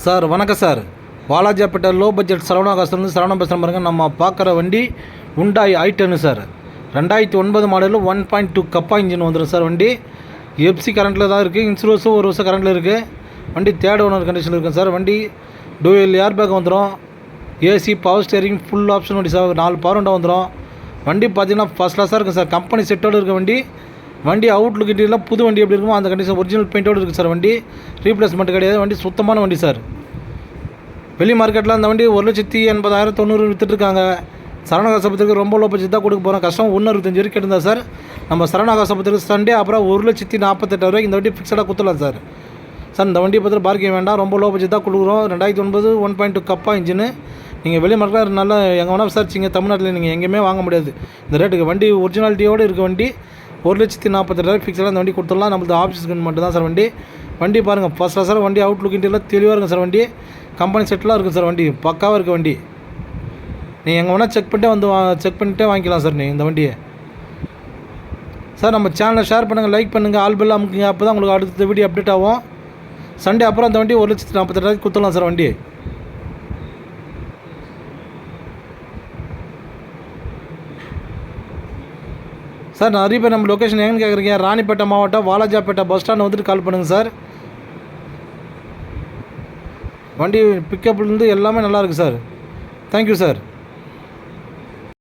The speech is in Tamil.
சார் வணக்கம் sir. Walajapet low budget Saravana காசுலேருந்து சரவணா பேசுகிற பாருங்க. நம்ம பார்க்குற வண்டி உண்டாய் i10 சார். 2009 மாடலில் 1.2 கப்பா இன்ஜின் வந்துடும் சார். வண்டி எஃப்சி கரண்ட்டில் தான் இருக்குது. இன்சூரன்ஸும் 1 வருஷம் கரண்ட்டில் இருக்குது. வண்டி தேர்ட் ஓனர் கண்டிஷனில் இருக்குது சார். வண்டி டூயல் ஏர் பேக் வந்துடும். AC, power steering, full option வண்டி சார். 4 பவர் விண்டோ வந்துடும். வண்டி பார்த்தீங்கன்னா ஃபஸ்ட் கிளாஸாக இருக்குது சார். கம்பெனி செட்டோடு இருக்க வண்டி. வண்டி அவுட்லுக் இன்டீரியர்லாம் புது வண்டி எப்படி இருக்குமோ அந்த கண்டிஷன் ஒரிஜினல் பெயிண்டோடு இருக்குது சார். வண்டி ரீப்ளேஸ்மெண்ட் கிடையாது. வண்டி சுத்தமான வண்டி சார். வெளி மார்க்கெட்டில் அந்த வண்டி 1,80,90 விற்றுட்ருக்காங்க. சரவணா காசபத்திற்கு ரொம்ப லோ பட்ஜெட் தான் கொடுக்க போகிறோம். கஷ்டம் 1,65 வரைக்கும் கேட்டிருந்தா சார். நம்ம சரவணா காசபத்திற்கு சண்டே அப்புறம் 1,48,000 இந்த வண்டி ஃபிக்ஸடாக கொடுத்துடலாம் சார். சார் இந்த வண்டியை பற்றி பார்க்க வேண்டாம். ரொம்ப லோ பட்ஜெட் தான் கொடுக்குறோம். 2009 1.2 கப்பா இன்ஜின். நீங்கள் வெளி மார்க்கெட்டில் நல்லா எங்கே வேணால் விசாரிச்சிங்க. தமிழ்நாட்டில் நீங்கள் எங்கேயுமே வாங்க முடியாது இந்த ரேட்டுக்கு. வண்டி ஒரிஜினாலிட்டியோடு இருக்க வண்டி 1,48,000 ஃபிக்ஸடாக இந்த வண்டி கொடுத்துடலாம். நம்மளுக்கு ஆப்ஷன் மட்டும் தான் சார். வண்டி பாருங்கள் ஃபஸ்ட் சார். வண்டி அவுட்லுக் இன்டீரியர்லாம் தெளிவாக இருக்கும் சார். வண்டி கம்பெனி செட்டெலாம் இருக்குது சார். வண்டி பக்காவாக இருக்குது வண்டி. நீங்கள் எங்கே வேணால் செக் பண்ணிட்டே வாங்கிக்கலாம் சார் இந்த வண்டியை. சார் நம்ம சேனலை ஷேர் பண்ணுங்கள், லைக் பண்ணுங்கள், ஆல் பெல் அமுக்குங்க. அப்போ தான் உங்களுக்கு அடுத்த வீடியோ அப்டேட் ஆகும். சண்டே அப்புறம் அந்த வண்டி 1,48,000 கொடுத்துடலாம் சார். வண்டி சார் நிறைய பேர் நம்ம லொக்கேஷன் எங்கன்னு கேட்குறீங்க. ராணிப்பேட்டை மாவட்டம் வாலாஜாப்பேட்டை பஸ் ஸ்டாண்ட் வந்துட்டு கால் பண்ணுங்கள் சார். வண்டி பிக்கப்லேருந்து எல்லாமே நல்லாயிருக்கு சார். Thank you sir.